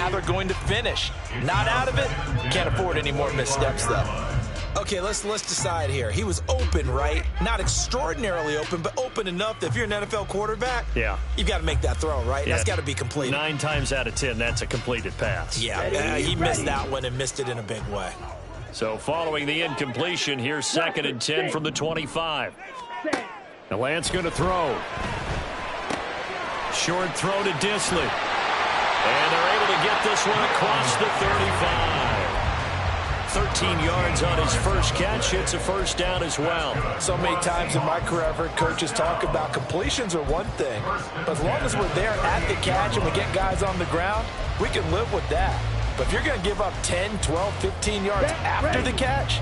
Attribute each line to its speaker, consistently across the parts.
Speaker 1: how they're going to finish. Not out of it. Can't afford any more missteps, though. Okay, let's decide here. He was open, right? Not extraordinarily open, but open enough that if you're an NFL quarterback, you've got to make that throw, right? That's got to be completed.
Speaker 2: 9 times out of 10, that's a completed pass.
Speaker 1: Yeah, he missed that one and missed it in a big way.
Speaker 2: So following the incompletion, here's 2nd and 10 from the 25. Now Lance going to throw. Short throw to Dissly. And they're able to get this one across the 35. 13 yards on his first catch. It's a first down as well.
Speaker 1: So many times in my career, I've heard coaches talk about completions are one thing. But as long as we're there at the catch and we get guys on the ground, we can live with that. But if you're going to give up 10, 12, 15 yards after the catch,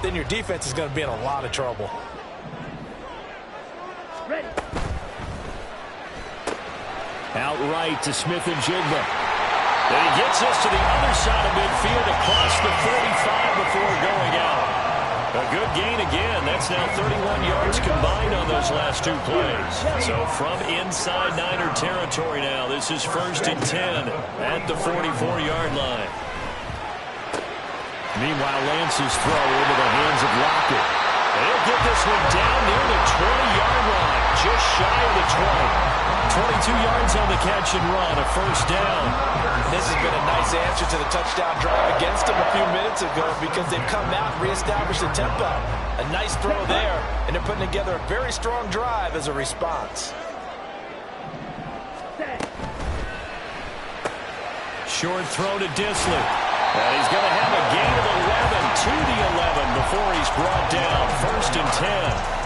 Speaker 1: then your defense is going to be in a lot of trouble.
Speaker 2: Outright to Smith-Njigba. And he gets us to the other side of midfield across the 45 before going out. A good gain again. That's now 31 yards combined on those last 2 plays. So from inside Niner territory now, this is 1st and 10 at the 44-yard line. Meanwhile, Lance's throw into the hands of Lockett. They'll get this one down near the 20-yard line, just shy of the 20. 22 yards on the catch and run, a first down.
Speaker 1: This has been a nice answer to the touchdown drive against them a few minutes ago because they've come out and reestablished the tempo. A nice throw there, and they're putting together a very strong drive as a response.
Speaker 2: Short throw to Dissly. And he's going to have a gain of 11 to the 11 before he's brought down. 1st and 10.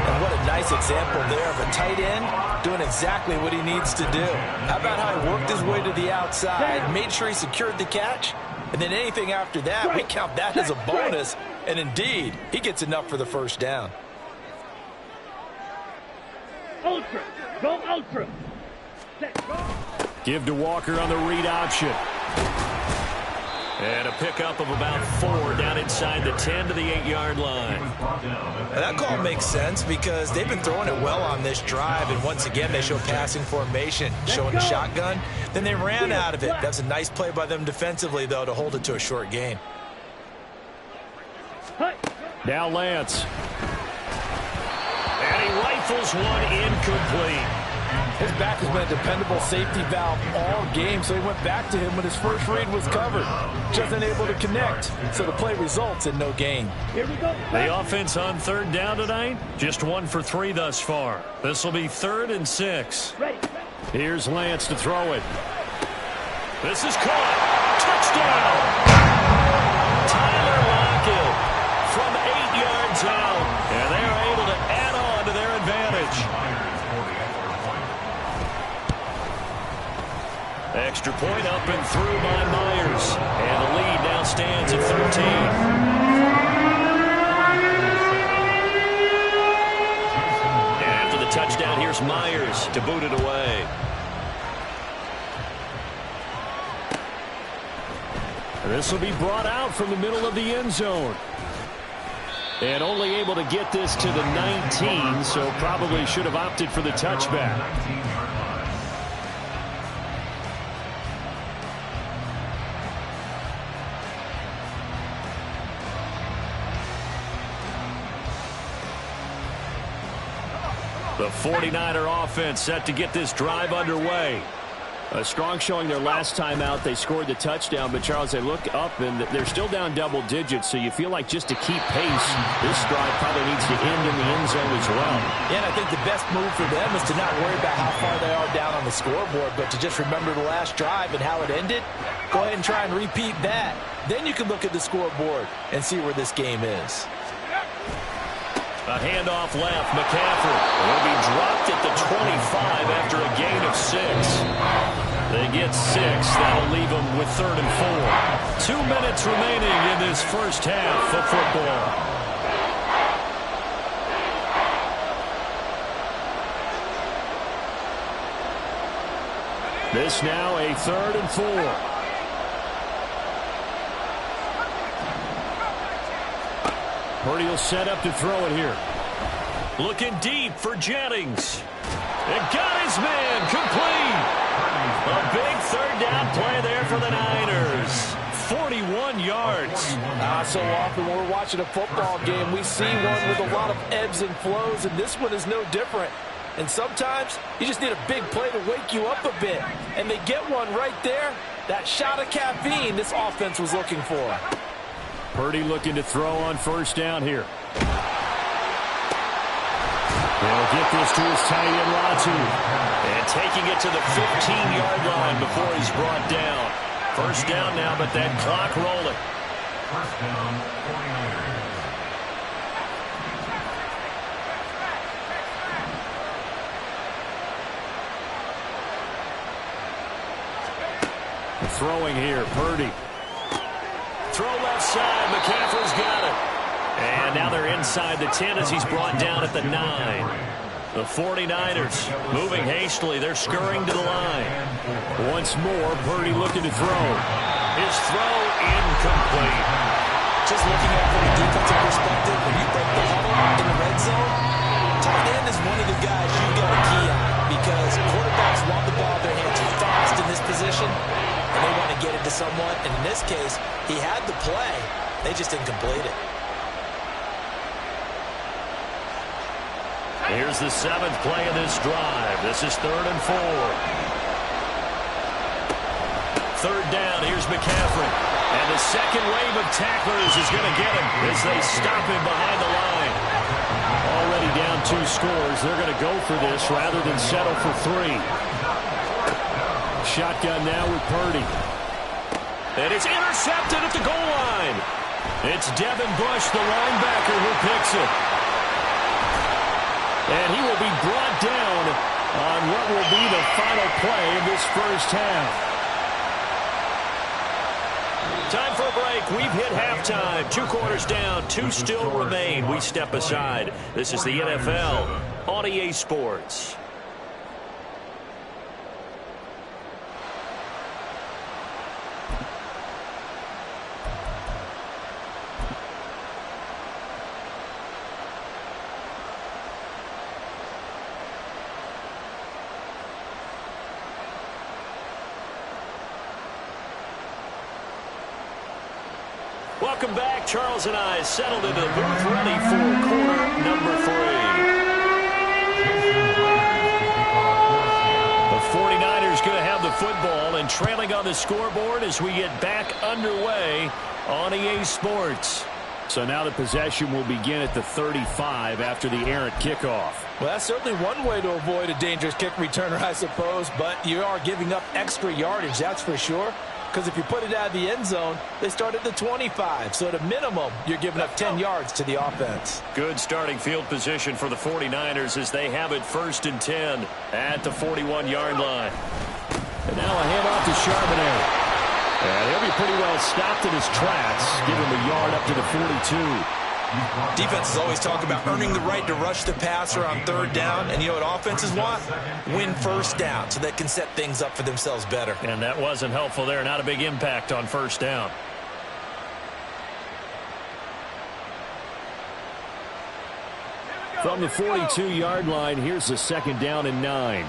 Speaker 1: And what a nice example there of a tight end doing exactly what he needs to do. How about how he worked his way to the outside, made sure he secured the catch, and then anything after that, we count that as a bonus. And indeed, he gets enough for the first down.
Speaker 3: Ultra. Go ultra.
Speaker 2: Give to Walker on the read option. And a pickup of about 4 down inside the 10 to the 8-yard line.
Speaker 1: And that call makes sense because they've been throwing it well on this drive, and once again they show passing formation, showing the shotgun. Then they ran out of it. That's a nice play by them defensively, though, to hold it to a short gain.
Speaker 2: Now Lance. And he rifles one incomplete.
Speaker 1: His back has been a dependable safety valve all game, so he went back to him when his first read was covered. Just unable to connect, so the play results in no gain.
Speaker 3: Here we go.
Speaker 2: The offense on 3rd down tonight, just 1 for 3 thus far. This will be 3rd and 6. Here's Lance to throw it. This is caught. Touchdown! Tyler Lockett from 8 yards out, and they're able to add on to their advantage. Extra point up and through by Myers. And the lead now stands at 13. And after the touchdown, here's Myers to boot it away. This will be brought out from the middle of the end zone. And only able to get this to the 19, so probably should have opted for the touchback. The 49er offense set to get this drive underway. A strong showing their last time out. They scored the touchdown, but Charles, they look up and they're still down double digits, so you feel like just to keep pace, this drive probably needs to end in the end zone as well.
Speaker 1: Yeah, and I think the best move for them is to not worry about how far they are down on the scoreboard, but to just remember the last drive and how it ended. Go ahead and try and repeat that. Then you can look at the scoreboard and see where this game is.
Speaker 2: A handoff left. McCaffrey will be dropped at the 25 after a gain of 6. They get 6. That'll leave them with 3rd and 4. 2 minutes remaining in this first half of football. This now a 3rd and 4. Purdy will set up to throw it here. Looking deep for Jennings. And got his man complete. A big third down play there for the Niners. 41 yards.
Speaker 1: So often when we're watching a football game, we see one with a lot of ebbs and flows, and this one is no different. And sometimes you just need a big play to wake you up a bit. And they get one right there. That shot of caffeine this offense was looking for.
Speaker 2: Purdy looking to throw on first down here. He'll get this to his tight end, Latu. And taking it to the 15-yard line before he's brought down. First down now, but that clock rolling.
Speaker 4: First down, 49ers.
Speaker 2: Throwing here, Purdy. Throw left side, McCaffrey's got it. And now they're inside the 10 as he's brought down at the 9. The 49ers moving hastily. They're scurrying to the line. Once more, Purdy looking to throw. His throw incomplete.
Speaker 1: Just looking at it from a defensive perspective, when you break the huddle in the red zone, tight end is one of the guys you've got to key on because quarterbacks want the ball in their hands fast in this position, and they want to get it to someone. And in this case, he had the play. They just didn't complete it.
Speaker 2: Here's the 7th play of this drive. This is 3rd and 4. Third down, here's McCaffrey. And the second wave of tacklers is going to get him as they stop him behind the line. Already down 2 scores. They're going to go for this rather than settle for 3. Shotgun now with Purdy. And it's intercepted at the goal line. It's Devin Bush, the linebacker, who picks it. And he will be brought down on what will be the final play of this first half. Time for a break. We've hit halftime. 2 quarters down. 2 still remain. We step aside. This is the NFL on EA Sports. Welcome back. Charles and I settled into the booth ready for quarter number 3. The 49ers going to have the football and trailing on the scoreboard as we get back underway on EA Sports. So now the possession will begin at the 35 after the errant kickoff.
Speaker 1: Well, that's certainly one way to avoid a dangerous kick returner, I suppose, but you are giving up extra yardage, that's for sure. Because if you put it out of the end zone, they start at the 25. So at a minimum, you're giving up 10 yards to the offense.
Speaker 2: Good starting field position for the 49ers as they have it 1st and 10 at the 41-yard line. And now a handoff to Charbonnet. And he'll be pretty well stopped in his tracks. Give him a yard up to the 42.
Speaker 1: Defenses always talk about earning the right to rush the passer on 3rd down. And you know what offenses want? Win 1st down so they can set things up for themselves better.
Speaker 2: And that wasn't helpful there. Not a big impact on 1st down. From the 42-yard line, here's the 2nd down and 9.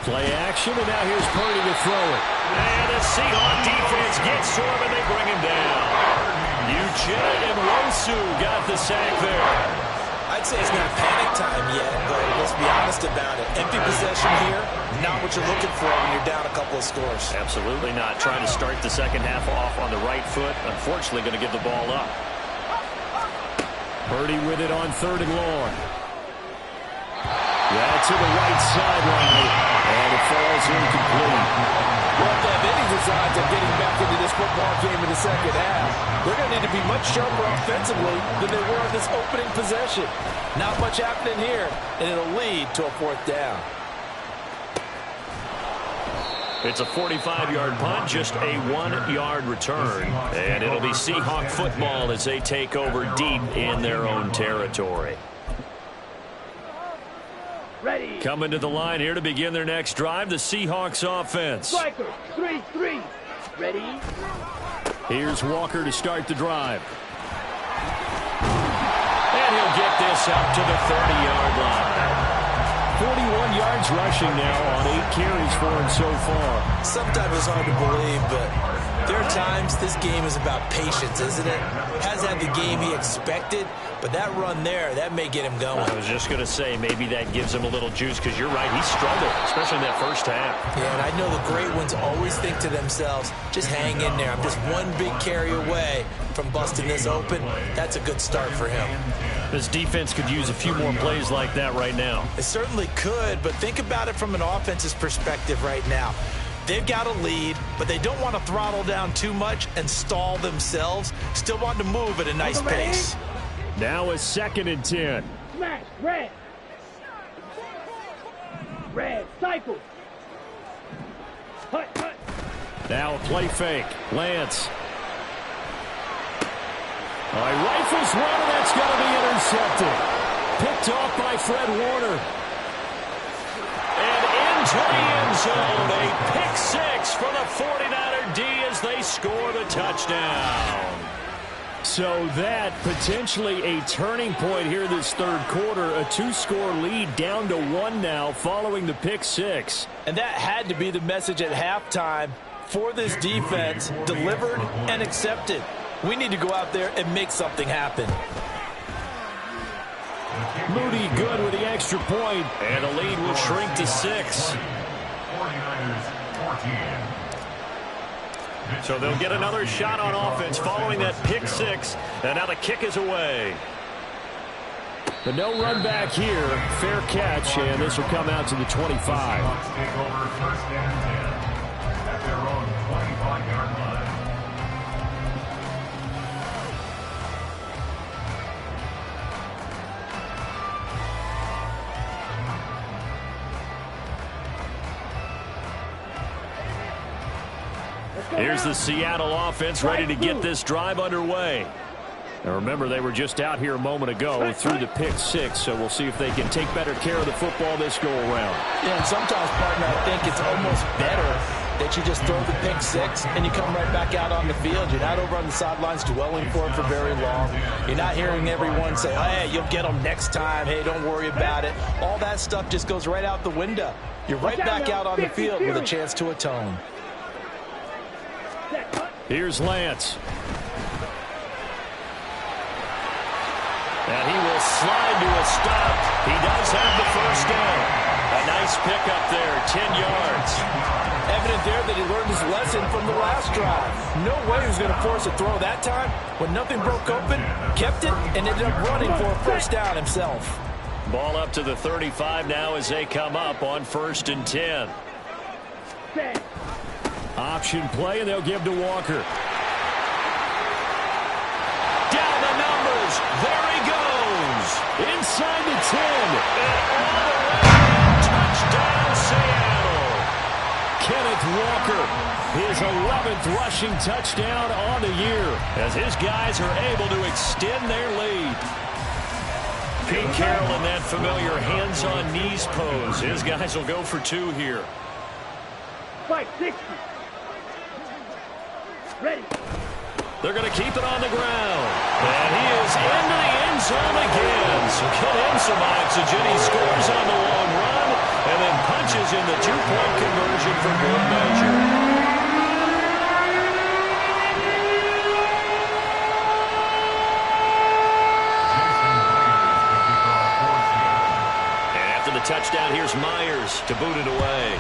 Speaker 2: Play action, and now here's Purdy to throw it. And the Seahawks defense gets to him, and they bring him down. Uchenna Nwosu got the sack there.
Speaker 1: I'd say it's not panic time yet, but let's be honest about it. Empty possession here, not what you're looking for when you're down a couple of scores.
Speaker 2: Absolutely not. Trying to start the second half off on the right foot. Unfortunately, going to give the ball up. Purdy with it on 3rd and long. Yeah, to the right sideline, and it falls incomplete.
Speaker 1: Well, if they have any designs of getting back into this football game in the second half, they're going to need to be much sharper offensively than they were in this opening possession. Not much happening here, and it'll lead to a 4th down.
Speaker 2: It's a 45-yard punt, just a 1-yard return. And it'll be Seahawk football as they take over deep in their own territory.
Speaker 3: Ready.
Speaker 2: Coming to the line here to begin their next drive, the Seahawks offense.
Speaker 3: Striker, 3-3. Ready.
Speaker 2: Here's Walker to start the drive. And he'll get this up to the 30-yard line. 41 yards rushing now on 8 carries for him so far.
Speaker 1: Sometimes it's hard to believe, but there are times this game is about patience, isn't it? Hasn't had the game he expected, but that run there, that may get him going.
Speaker 2: I was just going to say, maybe that gives him a little juice, because you're right, he struggled, especially in that first half.
Speaker 1: Yeah, and I know the great ones always think to themselves, just hang in there. I'm just one big carry away from busting this open. That's a good start for him.
Speaker 2: This defense could use a few more plays like that right now.
Speaker 1: It certainly could, but think about it from an offense's perspective right now. They've got a lead, but they don't want to throttle down too much and stall themselves. Still want to move at a nice pace.
Speaker 2: Now a 2nd and 10.
Speaker 3: Smash. Red. Red. Cycle. Hut, hut.
Speaker 2: Now a play fake. Lance. All right, rifles one, and that's going to be intercepted. Picked off by Fred Warner. And into the end zone. A pick 6 for the 49er D as they score the touchdown. So that potentially a turning point here this third quarter. A 2-score lead down to 1 now following the pick 6.
Speaker 1: And that had to be the message at halftime for this defense. Delivered and accepted. We need to go out there and make something happen.
Speaker 2: Moody good with the extra point, and the lead will shrink to 6.
Speaker 4: 49ers 14.
Speaker 2: So they'll get another shot on offense following that pick 6, and now the kick is away. But no run back here. Fair catch, and this will come out to the 25.
Speaker 4: Seahawks take over 1st and 10 at their own 25-yard line.
Speaker 2: Here's the Seattle offense ready to get this drive underway. Now remember, they were just out here a moment ago through the pick 6, so we'll see if they can take better care of the football this go-around.
Speaker 1: Yeah, and sometimes, partner, I think it's almost better that you just throw the pick 6 and you come right back out on the field. You're not over on the sidelines dwelling for it for very long. You're not hearing everyone say, hey, you'll get them next time. Hey, don't worry about it. All that stuff just goes right out the window. You're right back out on the field with a chance to atone.
Speaker 2: Here's Lance. And he will slide to a stop. He does have the first down. A nice pickup there, 10 yards.
Speaker 1: Evident there that he learned his lesson from the last drive. No way he was going to force a throw that time. When nothing broke open, kept it, and ended up running for a first down himself.
Speaker 2: Ball up to the 35 now as they come up on 1st and 10. Option play, and they'll give to Walker. Down the numbers. There he goes. Inside the 10. And all the way. Touchdown, Seattle. Kenneth Walker, his 11th rushing touchdown on the year, as his guys are able to extend their lead. Pete Carroll in that familiar hands-on knees pose. His guys will go for 2 here.
Speaker 3: Fight 60. Ready.
Speaker 2: They're going to keep it on the ground. And he is into the end zone again. So get him some oxygen. He scores on the long run and then punches in the 2-point conversion for good measure. And after the touchdown, here's Myers to boot it away.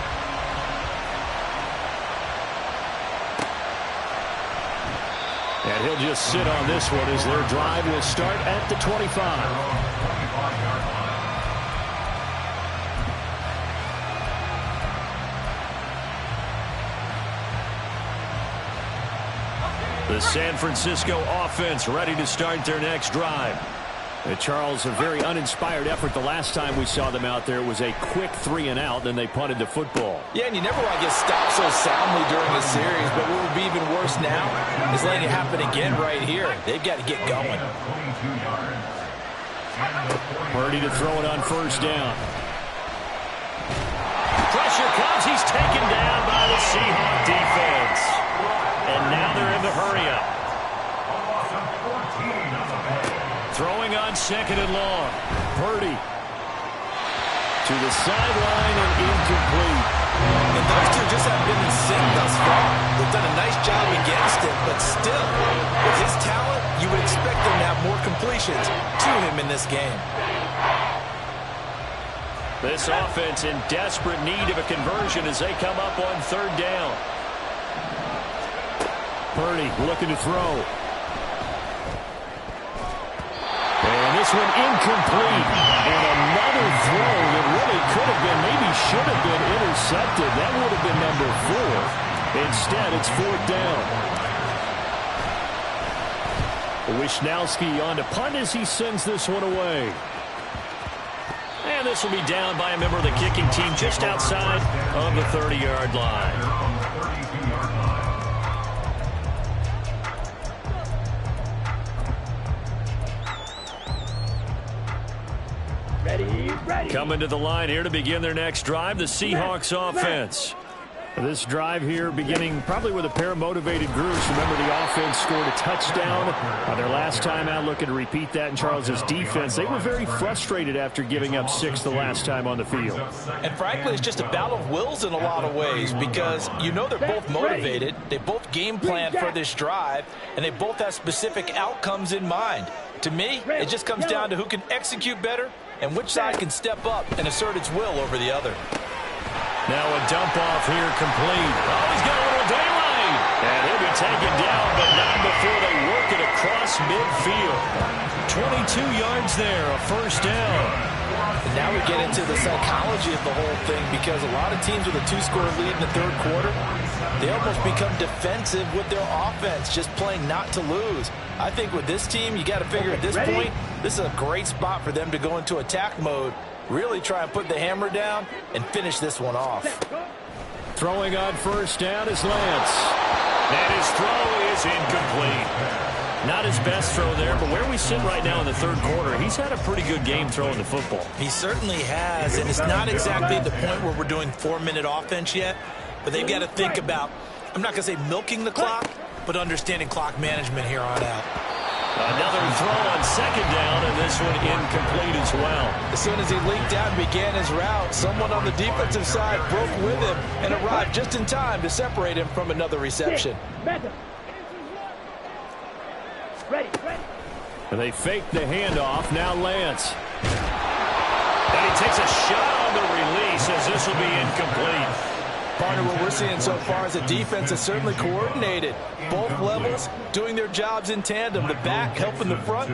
Speaker 2: And he'll just sit on this one as their drive will start at the 25. The San Francisco offense ready to start their next drive. Charles, a very uninspired effort the last time we saw them out there. It was a quick 3-and-out, then they punted the football.
Speaker 1: Yeah, and you never want to get stopped so soundly during the series, but what would be even worse now is letting it happen again right here. They've got to get going.
Speaker 2: Purdy to throw it on 1st down. Pressure comes. He's taken down by the Seahawks defense. And now they're in the hurry-up. Throwing on 2nd and long. Purdy To the sideline and incomplete.
Speaker 1: And those two just haven't been in sync thus far. They've done a nice job against him, but still, with his talent, you would expect them to have more completions to him in this game.
Speaker 2: This offense in desperate need of a conversion as they come up on third down. Purdy looking to throw. And this one incomplete. And another throw that really could have been, maybe should have been intercepted. That would have been number 4. Instead, it's fourth down. Wishnowski on to punt as he sends this one away. And this will be down by a member of the kicking team just outside of the 30-yard line.
Speaker 3: Ready.
Speaker 2: Coming to the line here to begin their next drive, the Seahawks offense. This drive here beginning probably with a pair of motivated groups. Remember, the offense scored a touchdown their last time out. Looking to repeat that in Charles's defense. They were very frustrated after giving up 6 the last time on the field.
Speaker 1: And frankly, it's just a battle of wills in a lot of ways because you know they're both motivated. They both game plan for this drive, and they both have specific outcomes in mind. To me, it just comes down to who can execute better and which side can step up and assert its will over the other.
Speaker 2: Now a dump off here complete. Oh, he's got a little daylight. And he'll be taken down, but not before they work it across midfield. 22 yards there, a first down.
Speaker 1: And now we get into the psychology of the whole thing because a lot of teams with a 2-score lead in the third quarter, they almost become defensive with their offense, just playing not to lose. I think with this team, you got to figure at this point, this is a great spot for them to go into attack mode, really try and put the hammer down and finish this one off.
Speaker 2: Throwing on first down is Lance. And his throw is incomplete. Not his best throw there, but where we sit right now in the third quarter, he's had a pretty good game throwing the football.
Speaker 1: He certainly has, and it's not exactly at the point where we're doing 4-minute offense yet, but they've got to think about, I'm not going to say milking the clock, but understanding clock management here on out.
Speaker 2: Another throw on second down, and this one incomplete as well.
Speaker 1: As soon as he leaked out and began his route, someone on the defensive side broke with him and arrived just in time to separate him from another reception.
Speaker 3: Ready.
Speaker 2: And they fake the handoff. Now Lance. And he takes a shot on the release as this will be incomplete.
Speaker 1: Partner, what we're seeing so far is the defense is certainly coordinated. Both levels doing their jobs in tandem. The back helping the front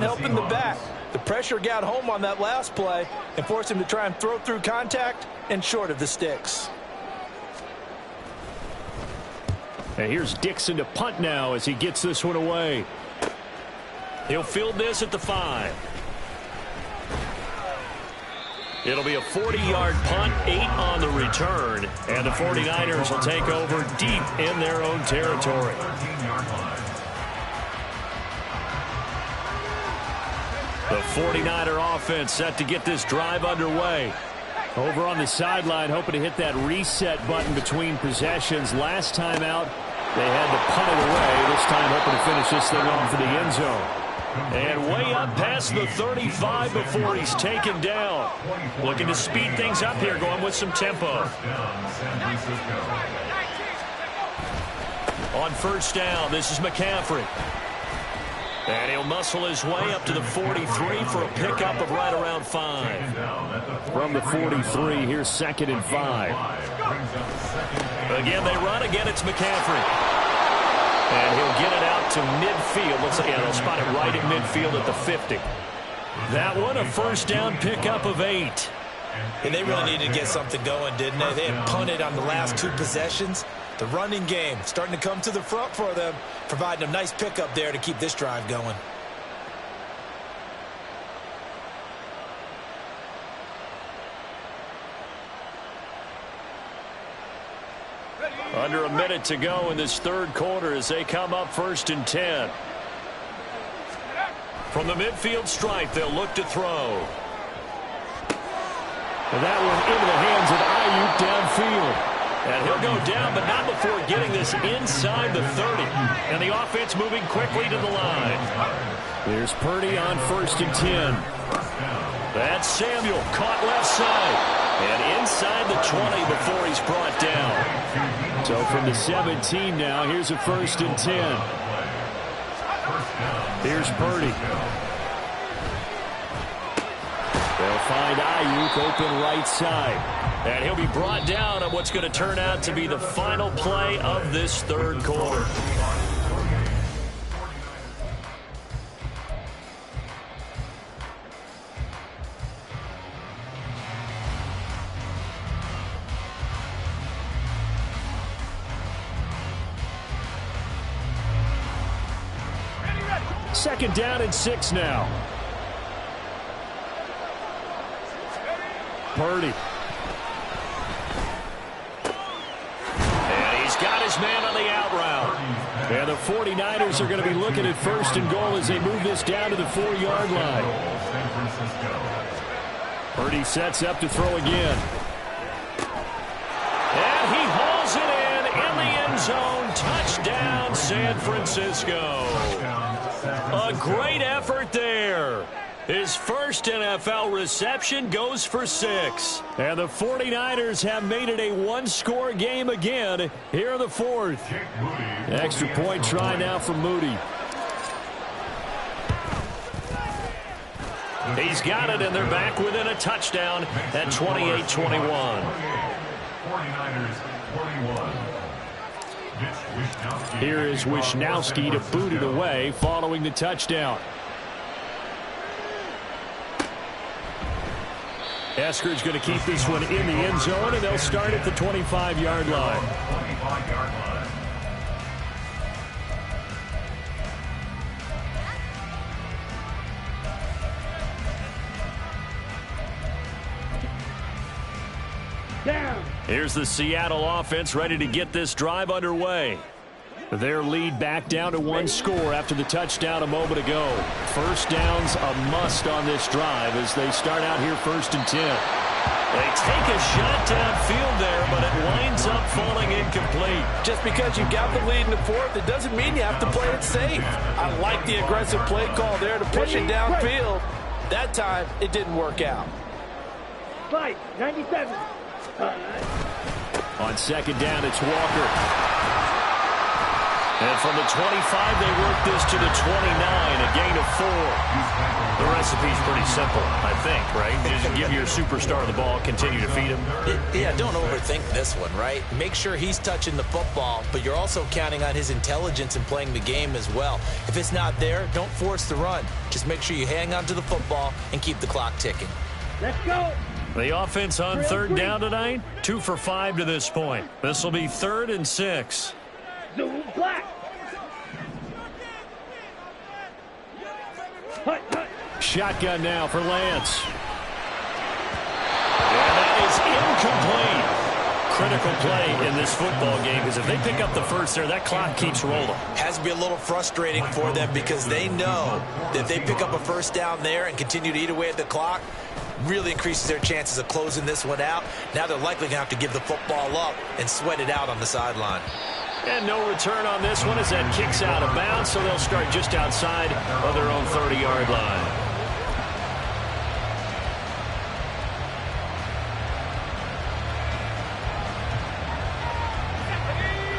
Speaker 1: helping the back. The pressure got home on that last play and forced him to try and throw through contact and short of the sticks.
Speaker 2: And here's Dixon to punt now as he gets this one away. He'll field this at the 5. It'll be a 40-yard punt, 8 on the return, and the 49ers will take over deep in their own territory. The 49er offense set to get this drive underway. Over on the sideline, hoping to hit that reset button between possessions. Last time out, they had to punt it away. This time hoping to finish this thing off for the end zone. And way up past the 35 before he's taken down. Looking to speed things up here, going with some tempo. On first down, this is McCaffrey. And he'll muscle his way up to the 43 for a pickup of right around 5. From the 43, here's 2nd and 5. Again, they run. Again, it's McCaffrey. And he'll get it out to midfield. Looks like they'll spot it right at midfield at the 50. That one, a first down pickup of 8.
Speaker 1: And they really needed to get something going, didn't they? They had punted on the last 2 possessions. The running game starting to come to the front for them, providing a nice pickup there to keep this drive going.
Speaker 2: Under a minute to go in this third quarter as they come up 1st and 10. From the midfield stripe, they'll look to throw. And that one into the hands of Ayuk downfield. And he'll go down, but not before getting this inside the 30. And the offense moving quickly to the line. There's Purdy on 1st and 10. That's Samuel, caught left side. And inside the 20 before he's brought down. So from the 17 now, here's a 1st and 10. Here's Purdy. They'll find Ayuk open right side. And he'll be brought down on what's going to turn out to be the final play of this 3rd quarter. Second down and 6 now. Purdy. And he's got his man on the out route. And the 49ers are going to be looking at 1st and goal as they move this down to the 4-yard line. Purdy sets up to throw again. And he hauls it in the end zone. Touchdown, San Francisco. A great effort there. His first NFL reception goes for 6. And the 49ers have made it a one-score game again here in the 4th. Extra point try now for Moody. He's got it, and they're back within a touchdown at 28-21.
Speaker 4: 49ers 41.
Speaker 2: Here is Wishnowsky to boot it away following the touchdown. Eskridge going to keep this one in the end zone, and they'll start at the 25-yard line.
Speaker 3: Down.
Speaker 2: Here's the Seattle offense ready to get this drive underway. Their lead back down to 1 score after the touchdown a moment ago. First down's a must on this drive as they start out here 1st and 10. They take a shot downfield there, but it winds up falling incomplete.
Speaker 1: Just because you got the lead in the 4th, it doesn't mean you have to play it safe. I like the aggressive play call there to push it downfield. That time, it didn't work out.
Speaker 3: Fight, 97.
Speaker 2: On 2nd down, it's Walker. And from the 25, they work this to the 29, a gain of 4. The recipe's pretty simple, I think, right? Just give your superstar the ball, continue to feed him.
Speaker 1: Yeah, don't overthink this one, right? Make sure he's touching the football, but you're also counting on his intelligence in playing the game as well. If it's not there, don't force the run. Just make sure you hang on to the football and keep the clock ticking.
Speaker 3: Let's go.
Speaker 2: The offense on 3rd down tonight, 2 for 5 to this point. This will be 3rd and 6.
Speaker 3: Zoom black. Hut, hut.
Speaker 2: Shotgun now for Lance. And that is incomplete. Critical play in this football game because if they pick up the first there, that clock keeps rolling.
Speaker 1: Has to be a little frustrating for them because they know that if they pick up a first down there and continue to eat away at the clock, really increases their chances of closing this one out. Now they're likely going to have to give the football up and sweat it out on the sideline.
Speaker 2: And no return on this one as that kicks out of bounds, so they'll start just outside of their own 30-yard line.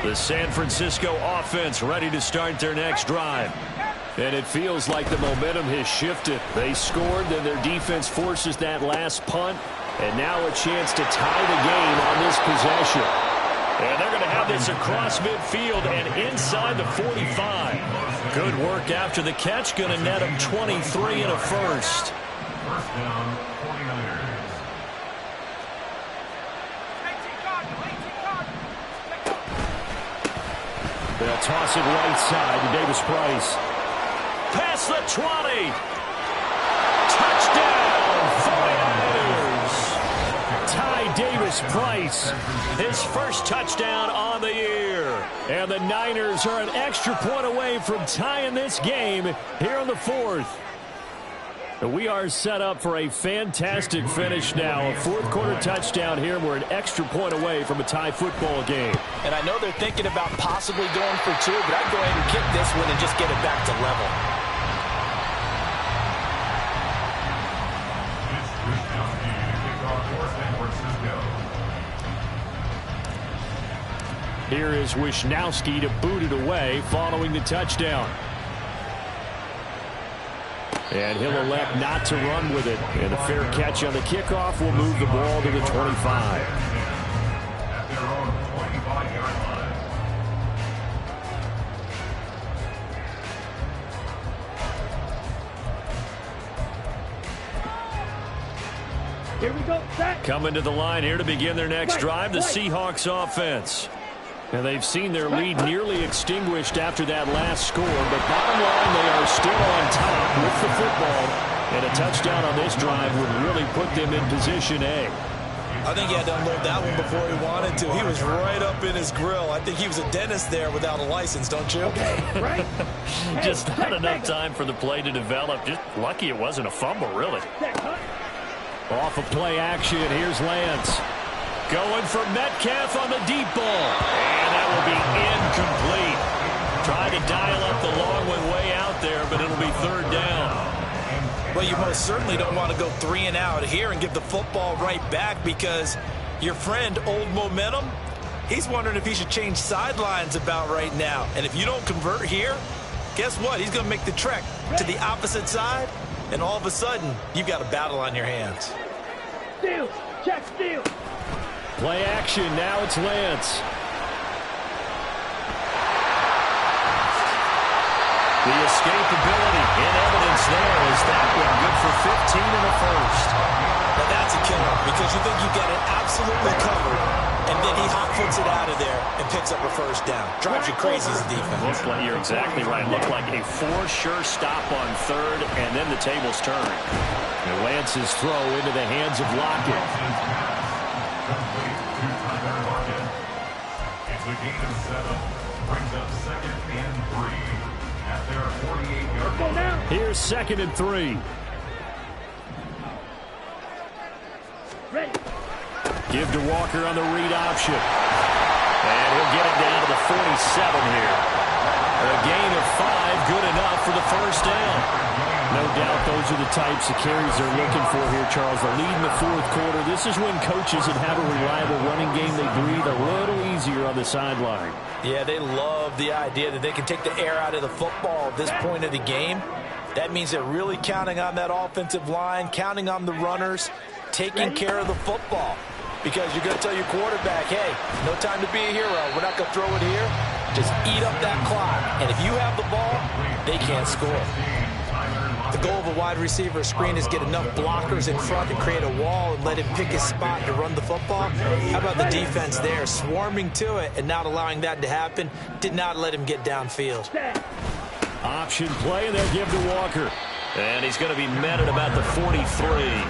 Speaker 2: The San Francisco offense ready to start their next drive. And it feels like the momentum has shifted. They scored, then their defense forces that last punt, and now a chance to tie the game on this possession. And they're going to have this across midfield and inside the 45. Good work after the catch. Going to net them 23 and a first.
Speaker 4: First down, 49ers.
Speaker 2: They'll toss it right side to Davis Price. Past the 20. Touchdown, 49ers. Ty Davis Price, his first touchdown on the year. And the Niners are an extra point away from tying this game here in the 4th. We are set up for a fantastic finish now. A 4th quarter touchdown here. We're an extra point away from a tie football game.
Speaker 1: And I know they're thinking about possibly going for 2, but I'd go ahead and kick this one and just get it back to level.
Speaker 2: Here is Wisnowski to boot it away following the touchdown. And he'll elect not to run with it. And a fair catch on the kickoff will move the ball to the 25.
Speaker 4: At their own 25-yard line.
Speaker 3: Here we go, set.
Speaker 2: Coming to the line here to begin their next drive, the Seahawks offense. And they've seen their lead nearly extinguished after that last score, but bottom line, they are still on top with the football. And a touchdown on this drive would really put them in position A.
Speaker 1: I think he had to unload that one before he wanted to. He was right up in his grill. I think he was a dentist there without a license, don't you?
Speaker 3: Right?
Speaker 2: Just not enough time for the play to develop. Just lucky it wasn't a fumble, really. Off of play action, here's Lance. Going for Metcalf on the deep ball. And that will be incomplete. Trying to dial up the long one way out there, but it'll be third down.
Speaker 1: Well, you most certainly don't want to go 3 and out here and give the football right back because your friend, Old Momentum, he's wondering if he should change sidelines about right now. And if you don't convert here, guess what? He's going to make the trek to the opposite side, and all of a sudden, you've got a battle on your hands.
Speaker 3: Steal. Check steal.
Speaker 2: Play action, now it's Lance. The escapability in evidence there is that one good for 15 in the first.
Speaker 1: Now that's a killer because you think you got it absolutely covered, and then he hot-foots it out of there and picks up a first down. Drives you crazy as a defense.
Speaker 2: Looks like you're exactly right. Looked like a for-sure stop on third, and then the tables turn. And Lance's throw into the hands of Lockett.
Speaker 4: It's a gain of 7. Brings up 2nd and 3 at their 48-yard line.
Speaker 2: Here's 2nd and 3.
Speaker 3: Ready.
Speaker 2: Give to Walker on the read option. And he'll get it down to the 47 here. A gain of 5, good enough for the first down. No doubt those are the types of carries they're looking for here, Charles. The lead in the fourth quarter. This is when coaches that have a reliable running game, they breathe a little easier on the sideline.
Speaker 1: Yeah, they love the idea that they can take the air out of the football at this point of the game. That means they're really counting on that offensive line, counting on the runners, taking care of the football. Because you're going to tell your quarterback, hey, no time to be a hero. We're not going to throw it here. Just eat up that clock. And if you have the ball, they can't score. The goal of a wide receiver screen is get enough blockers in front and create a wall and let him pick his spot to run the football. How about the defense there, swarming to it and not allowing that to happen? Did not let him get downfield.
Speaker 2: Option play, and they'll give to Walker. And he's going to be met at about the 43.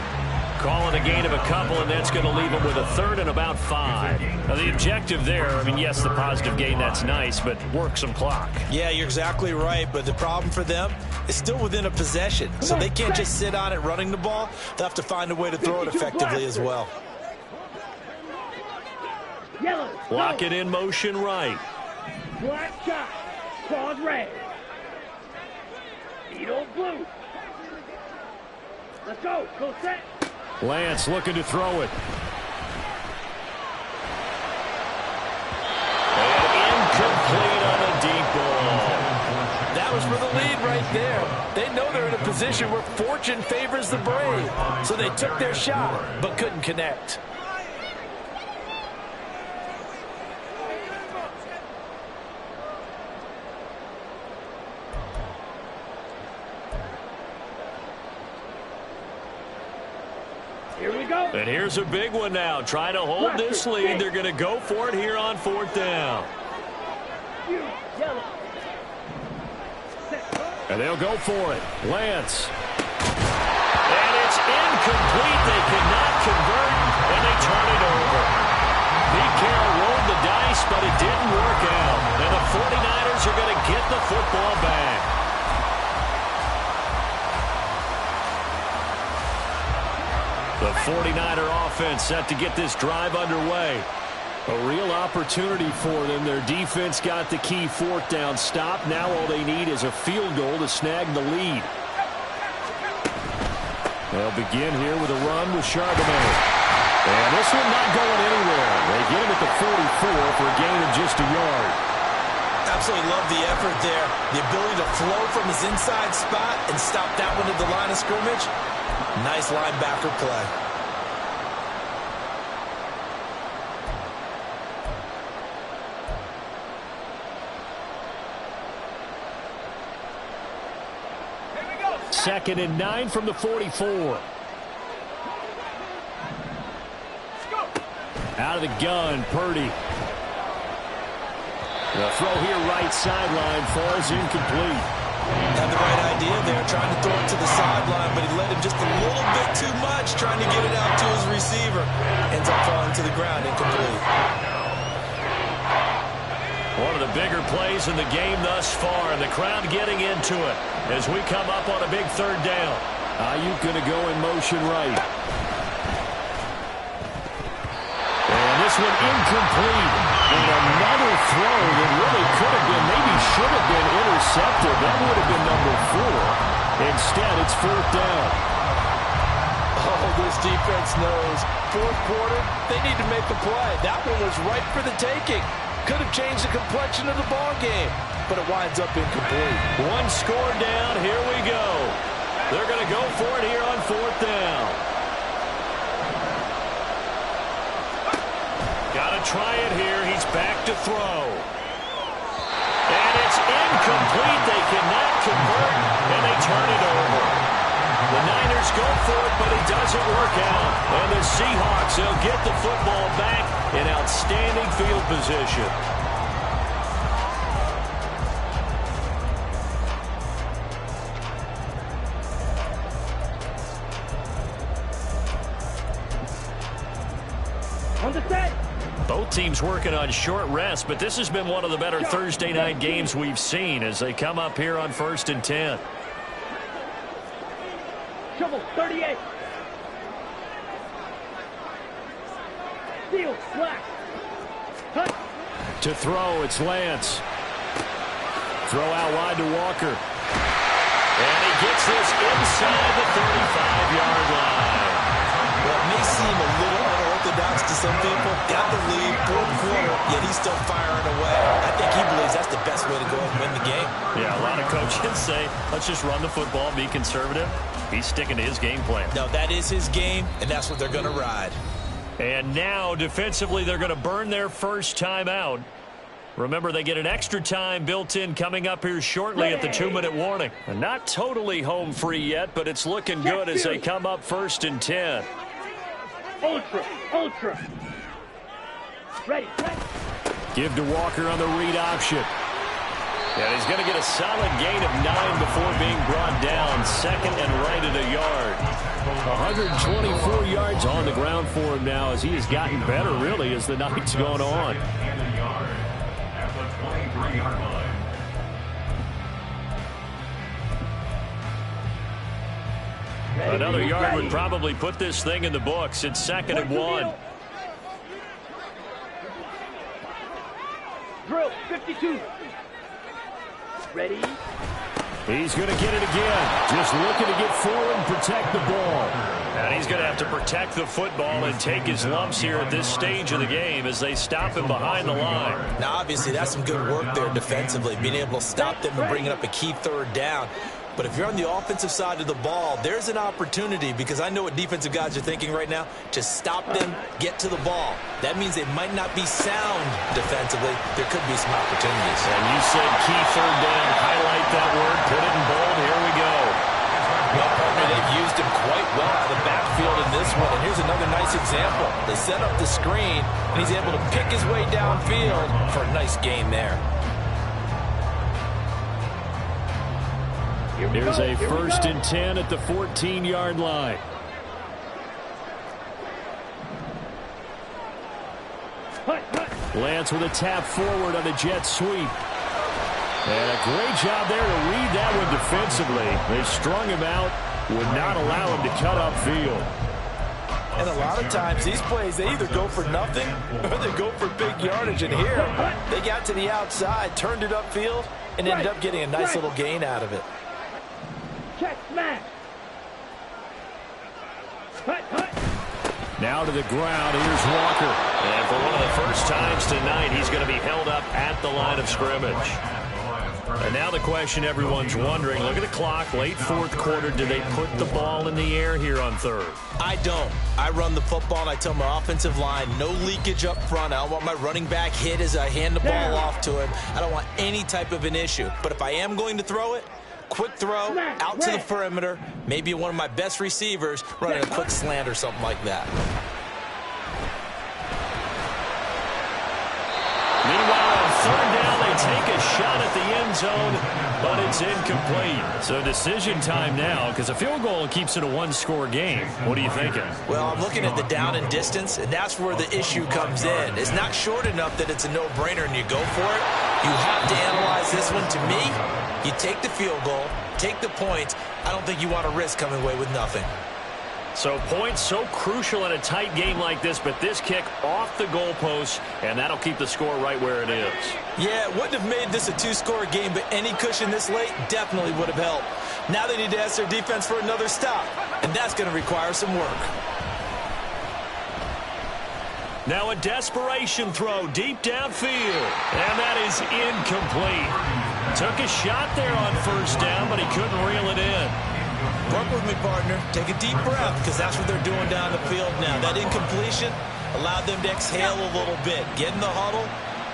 Speaker 2: Calling a gain of a couple, and that's going to leave him with a third and about 5. Now, the objective there, I mean, yes, the positive gain, that's nice, but work some clock.
Speaker 1: Yeah, you're exactly right, but the problem for them is still within a possession, so they can't just sit on it running the ball. They'll have to find a way to throw it effectively as well.
Speaker 3: Yellow.
Speaker 2: Lock it in motion right.
Speaker 3: Black shot. Claws red. Needle blue. Let's go. Go set.
Speaker 2: Lance looking to throw it. And incomplete on a deep ball.
Speaker 1: That was for the lead right there. They know they're in a position where fortune favors the brave. So they took their shot, but couldn't connect.
Speaker 3: Here we go.
Speaker 2: And here's a big one now. Trying to hold this lead. They're going to go for it here on 4th down.
Speaker 3: Yellow.
Speaker 2: And they'll go for it. Lance. And it's incomplete. They cannot convert, and they turn it over. Pete Carroll rolled the dice, but it didn't work out. And the 49ers are going to get the football back. The 49er offense set to get this drive underway. A real opportunity for them. Their defense got the key 4th down stop. Now all they need is a field goal to snag the lead. They'll begin here with a run with Charbonnet. And this one not going anywhere. They get him at the 44 for a gain of just a yard.
Speaker 1: Absolutely love the effort there. The ability to flow from his inside spot and stop that one at the line of scrimmage. Nice linebacker play.
Speaker 2: Second and 9 from the 44. Out of the gun, Purdy. The throw here right sideline falls incomplete.
Speaker 1: Had the right idea there, trying to throw it to the sideline, but he led him just a little bit too much, trying to get it out to his receiver. Ends up falling to the ground, incomplete.
Speaker 2: One of the bigger plays in the game thus far, and the crowd getting into it as we come up on a big third down. Ayuk going to go in motion right. And this one incomplete. And another throw that really could have been, maybe should have been intercepted. That would have been number 4. Instead, it's fourth down.
Speaker 1: Oh, this defense knows. Fourth quarter, they need to make a play. That one was right for the taking. Could have changed the complexion of the ball game, but it winds up incomplete.
Speaker 2: One score down. Here we go. They're going to go for it here on fourth down. Got to try it here. He's back to throw. And it's incomplete. They cannot convert, and they turn it over. The Niners go for it, but it doesn't work out. And the Seahawks, they'll get the football back in outstanding field position.
Speaker 3: On the set.
Speaker 2: Both teams working on short rest, but this has been one of the better Thursday night games we've seen as they come up here on 1st and 10.
Speaker 3: Shovel, 38. Steal, slack. Cut.
Speaker 2: To throw, it's Lance. Throw out wide to Walker. And he gets this inside the 35-yard line.
Speaker 1: Well, it may seem a little unorthodox to some people. Got the lead, fourth quarter, yet he's still firing away. I think he believes that's the best way to go and win the game.
Speaker 2: Yeah, a lot of coaches say, let's just run the football, be conservative. He's sticking to his game plan.
Speaker 1: No, that is his game, and that's what they're going to ride.
Speaker 2: And now, defensively, they're going to burn their first time out. Remember, they get an extra time built in coming up here shortly at the 2-minute warning. And not totally home free yet, but it's looking good as they come up 1st and 10.
Speaker 3: Ultra, ultra. Ready, ready.
Speaker 2: Give to Walker on the read option. And he's going to get a solid gain of 9 before being brought down. Second and right at a yard. 124 yards on the ground for him now as he has gotten better, really, as the night's gone on. Another yard would probably put this thing in the books. It's 2nd and 1.
Speaker 3: Drill, 52. Ready.
Speaker 2: He's going to get it again. Just looking to get forward and protect the ball. And he's going to have to protect the football and take his lumps here at this stage of the game as they stop him behind the line.
Speaker 1: Now, obviously, that's some good work there defensively, being able to stop them and bringing up a key third down. But if you're on the offensive side of the ball, there's an opportunity, because I know what defensive guys are thinking right now, to stop them, get to the ball. That means they might not be sound defensively. There could be some opportunities.
Speaker 2: And you said key third down. Highlight that word. Put it in bold. Here we go.
Speaker 1: Well, partner, they've used him quite well out of the backfield in this one. And here's another nice example. They set up the screen, and he's able to pick his way downfield for a nice gain there.
Speaker 2: Here's a 1st and 10 at the 14-yard line. Lance with a tap forward on the jet sweep. And a great job there to read that one defensively. They strung him out, would not allow him to cut upfield.
Speaker 1: And a lot of times, these plays, they either go for nothing or they go for big yardage. And here, they got to the outside, turned it upfield, and ended up getting a nice little gain out of it.
Speaker 3: Check, smash. Cut, cut.
Speaker 2: Now to the ground. Here's Walker. And for one of the first times tonight, he's going to be held up at the line of scrimmage. And now the question everyone's wondering, look at the clock, late fourth quarter, do they put the ball in the air here on third?
Speaker 1: I don't. I run the football and I tell my offensive line, no leakage up front. I don't want my running back hit as I hand the ball off to him. I don't want any type of an issue. But if I am going to throw it, quick throw, out to the perimeter, maybe one of my best receivers running a quick slant or something like that.
Speaker 2: Meanwhile, on third down, they take a shot at the end zone, but it's incomplete. So decision time now, because a field goal keeps it a one-score game. What are you thinking?
Speaker 1: Well, I'm looking at the down and distance, and that's where the issue comes in. It's not short enough that it's a no-brainer and you go for it. You have to analyze this one. To me, you take the field goal, take the points. I don't think you want to risk coming away with nothing.
Speaker 2: So points so crucial in a tight game like this, but this kick off the goalpost, and that'll keep the score right where it is.
Speaker 1: Yeah, it wouldn't have made this a two-score game, but any cushion this late definitely would have helped. Now they need to ask their defense for another stop, and that's going to require some work.
Speaker 2: Now a desperation throw deep downfield, and that is incomplete. Took a shot there on first down, but he couldn't reel it in.
Speaker 1: Work with me, partner. Take a deep breath, because that's what they're doing down the field now. That incompletion allowed them to exhale a little bit. Get in the huddle,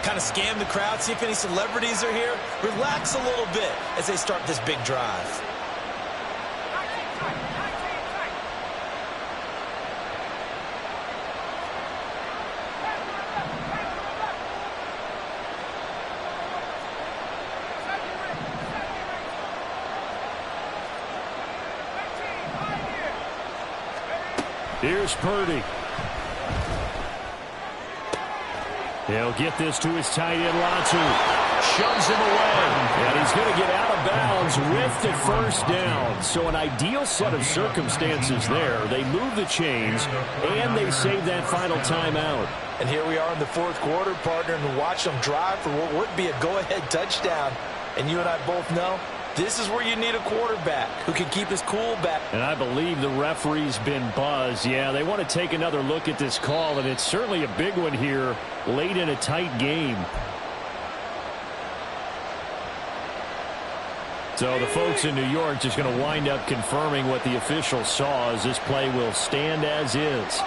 Speaker 1: kind of scan the crowd, see if any celebrities are here. Relax a little bit as they start this big drive.
Speaker 2: Here's Purdy. He'll get this to his tight end, Latu. Shoves him away. And he's going to get out of bounds with the first down. So an ideal set of circumstances there. They move the chains, and they save that final timeout.
Speaker 1: And here we are in the fourth quarter, partner, and watch them drive for what would be a go-ahead touchdown. And you and I both know this is where you need a quarterback who can keep his cool back.
Speaker 2: And I believe the referee's been buzzed. Yeah, they want to take another look at this call, and it's certainly a big one here late in a tight game. So the folks in New York just going to wind up confirming what the official saw, as this play will stand as is.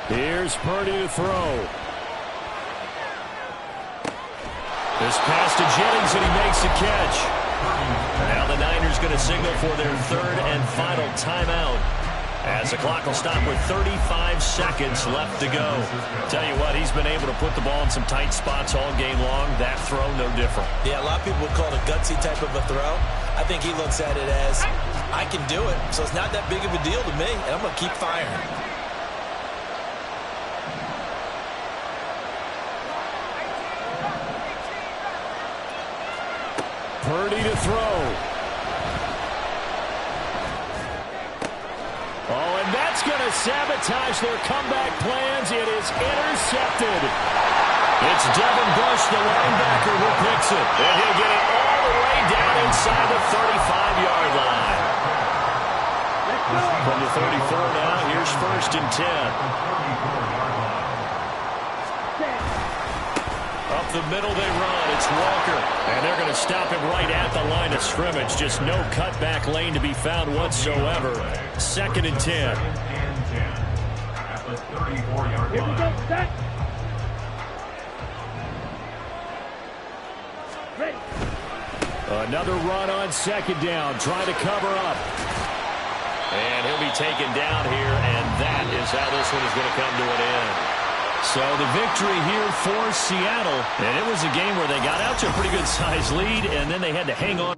Speaker 2: Here's Purdy to throw. This pass to Jennings, and he makes the catch. Now the Niners going to signal for their third and final timeout, as the clock will stop with 35 seconds left to go. Tell you what, he's been able to put the ball in some tight spots all game long. That throw, no different.
Speaker 1: Yeah, a lot of people would call it a gutsy type of a throw. I think he looks at it as, I can do it, so it's not that big of a deal to me, and I'm going to keep firing.
Speaker 2: Purdy to throw. Oh, and that's going to sabotage their comeback plans. It is intercepted. It's Devin Bush, the linebacker, who picks it. And he'll get it all the way down inside the 35-yard line. From the 34 now, here's first and 10. Up the middle they run. It's Walker. And they're going to stop him right at the line of scrimmage. Just no cutback lane to be found whatsoever. Second and 10.
Speaker 4: At the 34-yard
Speaker 3: Here we go, set. Ready.
Speaker 2: Another run on second down. Trying to cover up. And he'll be taken down here. And that is how this one is going to come to an end. So the victory here for Seattle, and it was a game where they got out to a pretty good size lead, and then they had to hang on.